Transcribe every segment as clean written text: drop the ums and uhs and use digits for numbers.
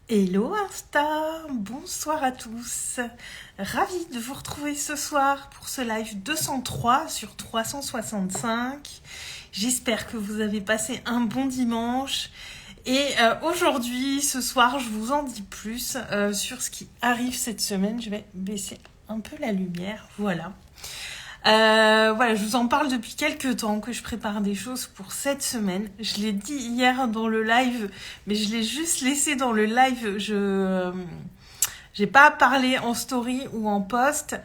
Hello Insta, bonsoir à tous. Ravie de vous retrouver ce soir pour ce live 203 sur 365. J'espère que vous avez passé un bon dimanche. Et aujourd'hui, ce soir, je vous en dis plus sur ce qui arrive cette semaine. Je vais baisser un peu la lumière, voilà. Voilà, je vous en parle depuis quelques temps que je prépare des choses pour cette semaine. Je l'ai dit hier dans le live, mais je l'ai juste laissé dans le live. J'ai pas parlé en story ou en post.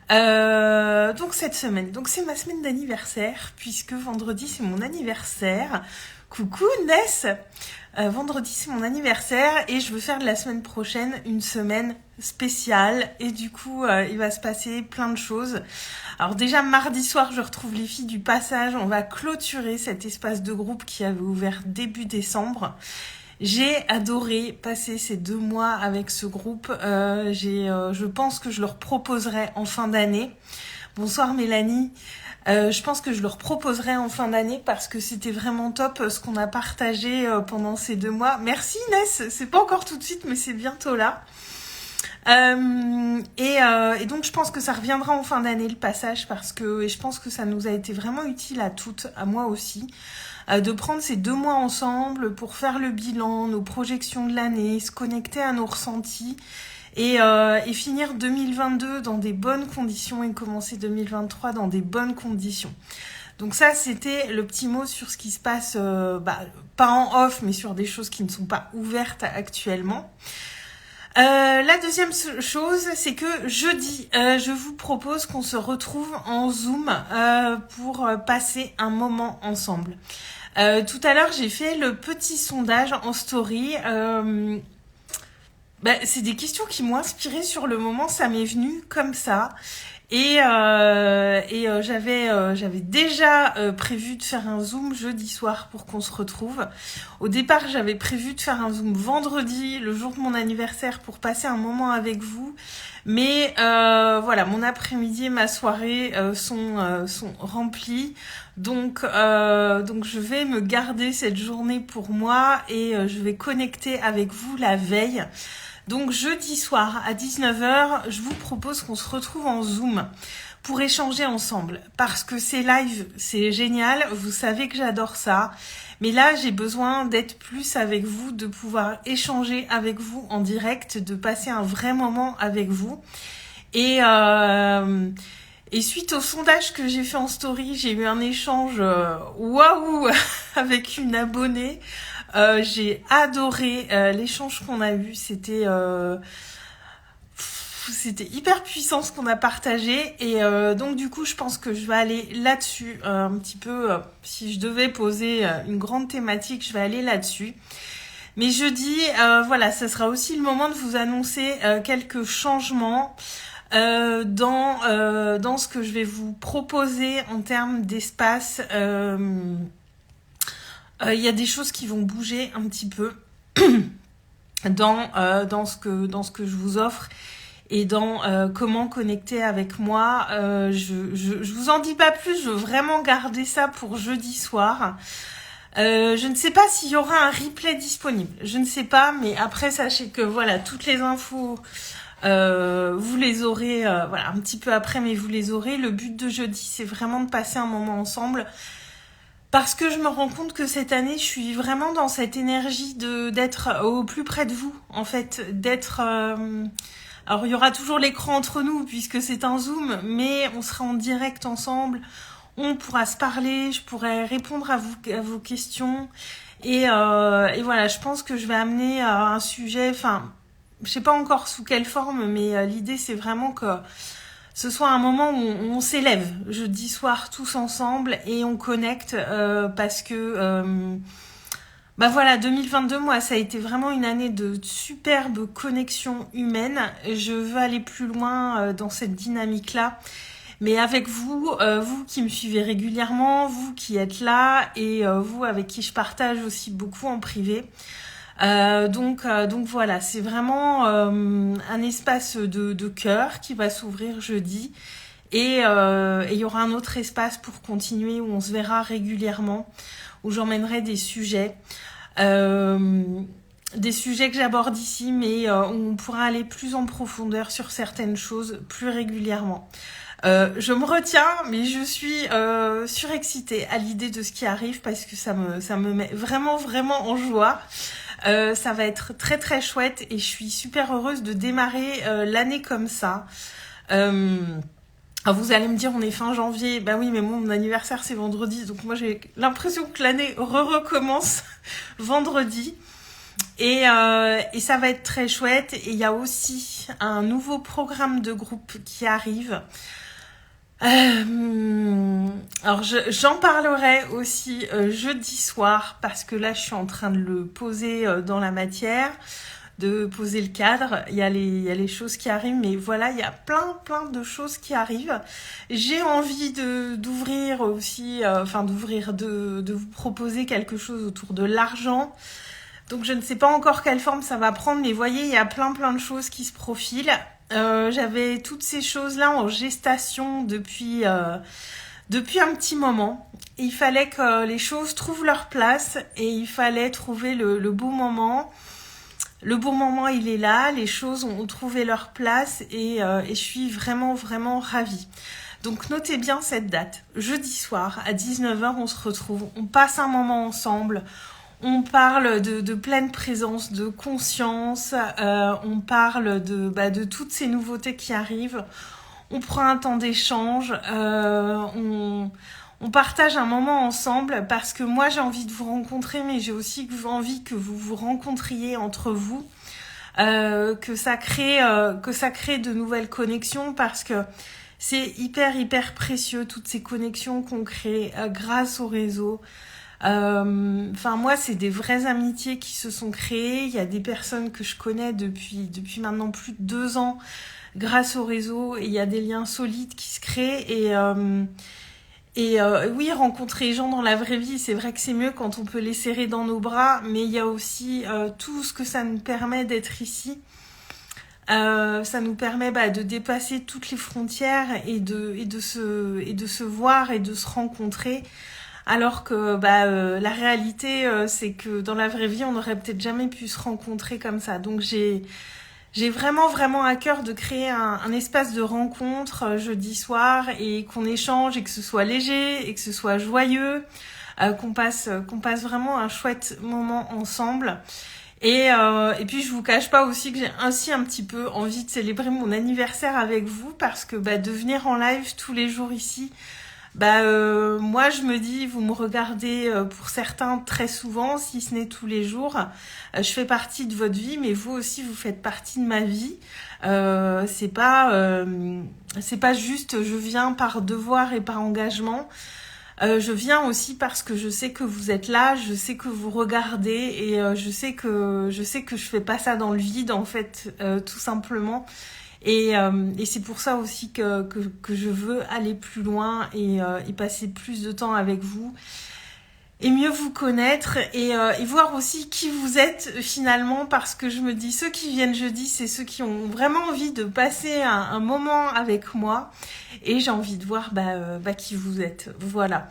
Donc cette semaine, donc c'est ma semaine d'anniversaire puisque vendredi c'est mon anniversaire. Coucou Ness. Vendredi c'est mon anniversaire et je veux faire de la semaine prochaine une semaine spéciale et du coup il va se passer plein de choses. Alors déjà mardi soir je retrouve les filles du passage, on va clôturer cet espace de groupe qui avait ouvert début décembre. J'ai adoré passer ces 2 mois avec ce groupe, je pense que je leur proposerai en fin d'année. Bonsoir Mélanie. Je pense que je leur proposerai en fin d'année parce que c'était vraiment top ce qu'on a partagé pendant ces 2 mois. Merci Inès, c'est pas encore tout de suite mais c'est bientôt là. Et donc je pense que ça reviendra en fin d'année le passage parce que je pense que ça nous a été vraiment utile à toutes, à moi aussi, de prendre ces 2 mois ensemble pour faire le bilan, nos projections de l'année, se connecter à nos ressentis. Et finir 2022 dans des bonnes conditions et commencer 2023 dans des bonnes conditions. Donc ça, c'était le petit mot sur ce qui se passe, pas en off, mais sur des choses qui ne sont pas ouvertes actuellement. La deuxième chose, c'est que jeudi, je vous propose qu'on se retrouve en Zoom pour passer un moment ensemble. Tout à l'heure, j'ai fait le petit sondage en story. C'est des questions qui m'ont inspirée sur le moment, ça m'est venu comme ça. Et j'avais déjà prévu de faire un Zoom jeudi soir pour qu'on se retrouve. Au départ, j'avais prévu de faire un Zoom vendredi, le jour de mon anniversaire, pour passer un moment avec vous. Mais voilà, mon après-midi et ma soirée sont remplis. Donc je vais me garder cette journée pour moi et je vais connecter avec vous la veille. Donc jeudi soir à 19h, je vous propose qu'on se retrouve en Zoom pour échanger ensemble. Parce que ces lives, c'est génial, vous savez que j'adore ça. Mais là, j'ai besoin d'être plus avec vous, de pouvoir échanger avec vous en direct, de passer un vrai moment avec vous. Et suite au sondage que j'ai fait en story, j'ai eu un échange waouh avec une abonnée. J'ai adoré l'échange qu'on a eu. C'était hyper puissant ce qu'on a partagé. Et donc du coup, je pense que je vais aller là-dessus un petit peu. Si je devais poser une grande thématique, je vais aller là-dessus. Mais jeudi, voilà, ça sera aussi le moment de vous annoncer quelques changements dans ce que je vais vous proposer en termes d'espace. Il y a des choses qui vont bouger un petit peu dans ce que je vous offre et dans comment connecter avec moi. Je vous en dis pas plus, je veux vraiment garder ça pour jeudi soir. Je ne sais pas s'il y aura un replay disponible, je ne sais pas, mais après sachez que voilà, toutes les infos vous les aurez voilà, un petit peu après, mais vous les aurez. Le but de jeudi, c'est vraiment de passer un moment ensemble. Parce que je me rends compte que cette année, je suis vraiment dans cette énergie d'être au plus près de vous, en fait, d'être... Alors, il y aura toujours l'écran entre nous, puisque c'est un Zoom, mais on sera en direct ensemble, on pourra se parler, je pourrai répondre à vos questions, et voilà, je pense que je vais amener un sujet, enfin, je sais pas encore sous quelle forme, mais l'idée, c'est vraiment que ce soit un moment où on s'élève jeudi soir tous ensemble et on connecte parce que voilà, 2022, moi, ça a été vraiment une année de superbes connexions humaines. Je veux aller plus loin dans cette dynamique-là. Mais avec vous, vous qui me suivez régulièrement, vous qui êtes là et vous avec qui je partage aussi beaucoup en privé. Donc voilà, c'est vraiment un espace de cœur qui va s'ouvrir jeudi et il y aura un autre espace pour continuer où on se verra régulièrement, où j'emmènerai des sujets. des sujets que j'aborde ici, mais on pourra aller plus en profondeur sur certaines choses plus régulièrement. Je me retiens, mais je suis surexcitée à l'idée de ce qui arrive parce que ça me met vraiment en joie. Ça va être très très chouette et je suis super heureuse de démarrer l'année comme ça. Alors vous allez me dire on est fin janvier, bah oui mais mon anniversaire c'est vendredi, donc moi j'ai l'impression que l'année recommence vendredi. Et ça va être très chouette. Et il y a aussi un nouveau programme de groupe qui arrive. Alors j'en parlerai aussi jeudi soir parce que là je suis en train de le poser dans la matière, de poser le cadre. Il y a les choses qui arrivent, mais voilà, il y a plein de choses qui arrivent. J'ai envie d'ouvrir aussi, de vous proposer quelque chose autour de l'argent. Donc je ne sais pas encore quelle forme ça va prendre, mais voyez, il y a plein de choses qui se profilent. J'avais toutes ces choses-là en gestation depuis un petit moment. Il fallait que les choses trouvent leur place et il fallait trouver le bon moment. Le bon moment, il est là, les choses ont trouvé leur place et je suis vraiment ravie. Donc notez bien cette date. Jeudi soir à 19h, on se retrouve, on passe un moment ensemble. On parle de pleine présence, de conscience, on parle de toutes ces nouveautés qui arrivent. On prend un temps d'échange, on partage un moment ensemble parce que moi j'ai envie de vous rencontrer, mais j'ai aussi envie que vous vous rencontriez entre vous, que ça crée de nouvelles connexions parce que c'est hyper précieux toutes ces connexions qu'on crée grâce au réseau. Moi c'est des vraies amitiés qui se sont créées. Il y a des personnes que je connais depuis maintenant plus de 2 ans grâce au réseau et il y a des liens solides qui se créent oui, rencontrer les gens dans la vraie vie, c'est vrai que c'est mieux quand on peut les serrer dans nos bras, mais il y a aussi tout ce que ça nous permet d'être ici. Ça nous permet de dépasser toutes les frontières et de se voir et de se rencontrer. Alors que la réalité, c'est que dans la vraie vie, on n'aurait peut-être jamais pu se rencontrer comme ça. Donc j'ai vraiment à cœur de créer un espace de rencontre jeudi soir et qu'on échange et que ce soit léger et que ce soit joyeux, qu'on passe vraiment un chouette moment ensemble. Et puis je vous cache pas aussi que j'ai ainsi un petit peu envie de célébrer mon anniversaire avec vous parce que de venir en live tous les jours ici, moi je me dis, vous me regardez pour certains très souvent, si ce n'est tous les jours. Je fais partie de votre vie, mais vous aussi vous faites partie de ma vie. C'est pas juste je viens par devoir et par engagement. Je viens aussi parce que je sais que vous êtes là, je sais que vous regardez et je sais que je fais pas ça dans le vide en fait, tout simplement. Et c'est pour ça aussi que je veux aller plus loin et passer plus de temps avec vous et mieux vous connaître et voir aussi qui vous êtes finalement, parce que je me dis ceux qui viennent jeudi, c'est ceux qui ont vraiment envie de passer un moment avec moi et j'ai envie de voir qui vous êtes. Voilà.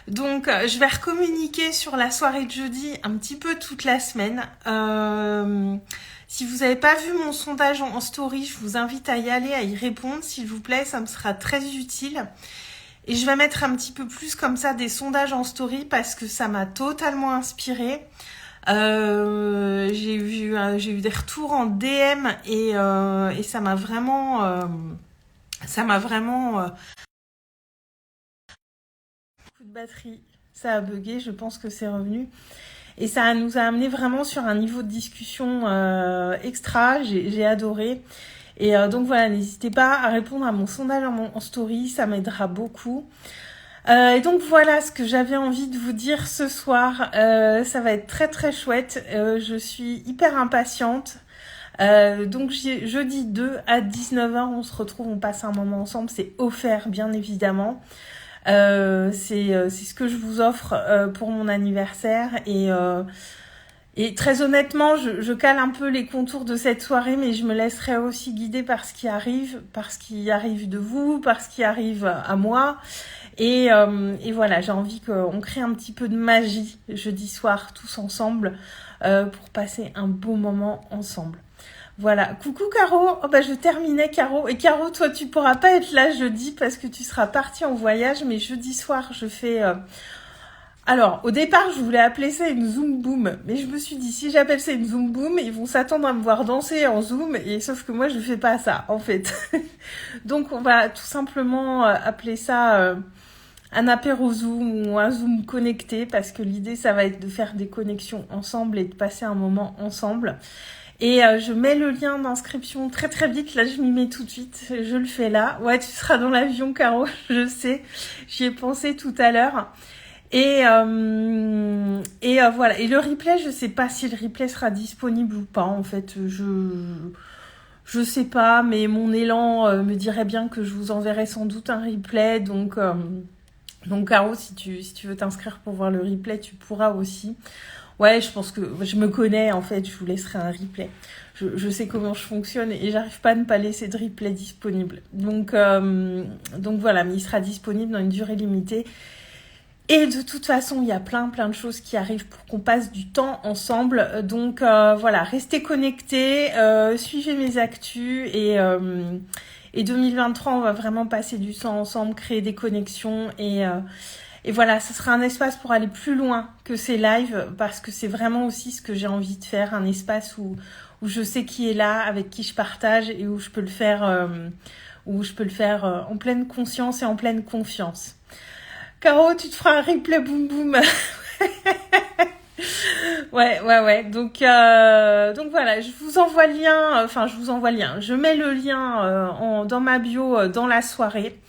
Donc je vais recommuniquer sur la soirée de jeudi un petit peu toute la semaine. Si vous n'avez pas vu mon sondage en story, je vous invite à y aller, à y répondre, s'il vous plaît, ça me sera très utile. Et je vais mettre un petit peu plus comme ça des sondages en story parce que ça m'a totalement inspirée. J'ai eu des retours en DM et ça m'a vraiment coup de batterie, ça a bugué, je pense que c'est revenu. Et ça nous a amené vraiment sur un niveau de discussion extra, j'ai adoré. Et donc voilà, n'hésitez pas à répondre à mon sondage en story, ça m'aidera beaucoup. Et donc voilà ce que j'avais envie de vous dire ce soir. Ça va être très chouette. Je suis hyper impatiente. Donc jeudi 2 à 19h, on se retrouve, on passe un moment ensemble. C'est offert, bien évidemment. C'est ce que je vous offre pour mon anniversaire et très honnêtement je cale un peu les contours de cette soirée, mais je me laisserai aussi guider par ce qui arrive de vous, par ce qui arrive à moi et voilà, j'ai envie qu'on crée un petit peu de magie jeudi soir tous ensemble pour passer un beau moment ensemble. Voilà, coucou Caro, oh, bah, je terminais Caro, et Caro, toi tu pourras pas être là jeudi parce que tu seras partie en voyage, mais jeudi soir je fais... Alors, au départ, je voulais appeler ça une Zoom Boom, mais je me suis dit, si j'appelle ça une Zoom Boom, ils vont s'attendre à me voir danser en Zoom, et sauf que moi, je fais pas ça, en fait. Donc, on va tout simplement appeler ça un apéro Zoom ou un Zoom connecté, parce que l'idée, ça va être de faire des connexions ensemble et de passer un moment ensemble. Et je mets le lien d'inscription très très vite, là je m'y mets tout de suite, je le fais là. Ouais, tu seras dans l'avion Caro, je sais, j'y ai pensé tout à l'heure. Et voilà. Et le replay, je sais pas si le replay sera disponible ou pas. En fait, je sais pas, mais mon élan me dirait bien que je vous enverrai sans doute un replay. Donc Caro, si tu veux t'inscrire pour voir le replay, tu pourras aussi. Ouais, je pense que je me connais en fait. Je vous laisserai un replay. Je sais comment je fonctionne et j'arrive pas à ne pas laisser de replay disponible. Donc voilà, mais il sera disponible dans une durée limitée. Et de toute façon, il y a plein de choses qui arrivent pour qu'on passe du temps ensemble. Donc voilà, restez connectés, suivez mes actus et 2023, on va vraiment passer du temps ensemble, créer des connexions et voilà, ce sera un espace pour aller plus loin que ces lives parce que c'est vraiment aussi ce que j'ai envie de faire, un espace où je sais qui est là, avec qui je partage et où je peux le faire, en pleine conscience et en pleine confiance. Caro, tu te feras un replay boum boum. Ouais. Donc voilà, je vous envoie le lien. Je mets le lien dans ma bio dans la soirée.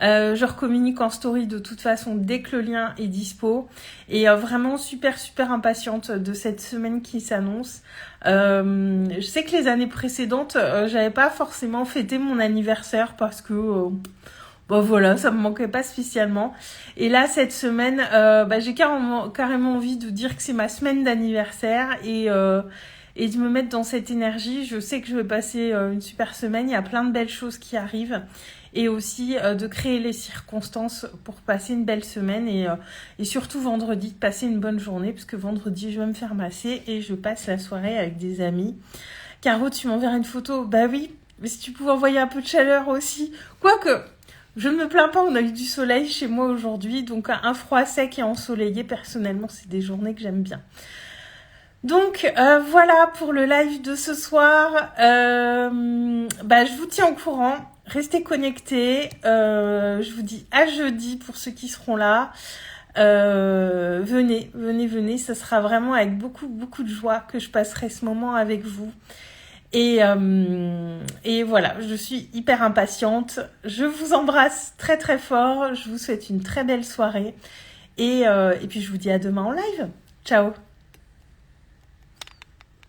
Je recommunique en story de toute façon dès que le lien est dispo. Et vraiment super impatiente de cette semaine qui s'annonce. Je sais que les années précédentes, j'avais pas forcément fêté mon anniversaire parce que... Bon voilà, ça me manquait pas spécialement. Et là, cette semaine, j'ai carrément envie de dire que c'est ma semaine d'anniversaire et de me mettre dans cette énergie. Je sais que je vais passer une super semaine. Il y a plein de belles choses qui arrivent. Et aussi de créer les circonstances pour passer une belle semaine. Et surtout vendredi, de passer une bonne journée. Parce que vendredi, je vais me faire masser et je passe la soirée avec des amis. Caro, tu m'enverras une photo? Bah oui, mais si tu pouvais envoyer un peu de chaleur aussi. Quoique... je ne me plains pas, on a eu du soleil chez moi aujourd'hui, donc un froid sec et ensoleillé, personnellement, c'est des journées que j'aime bien. Donc voilà pour le live de ce soir. Je vous tiens au courant, restez connectés. Je vous dis à jeudi pour ceux qui seront là. Venez, ça sera vraiment avec beaucoup de joie que je passerai ce moment avec vous. Et voilà, je suis hyper impatiente. Je vous embrasse très fort. Je vous souhaite une très belle soirée. Et puis je vous dis à demain en live. Ciao!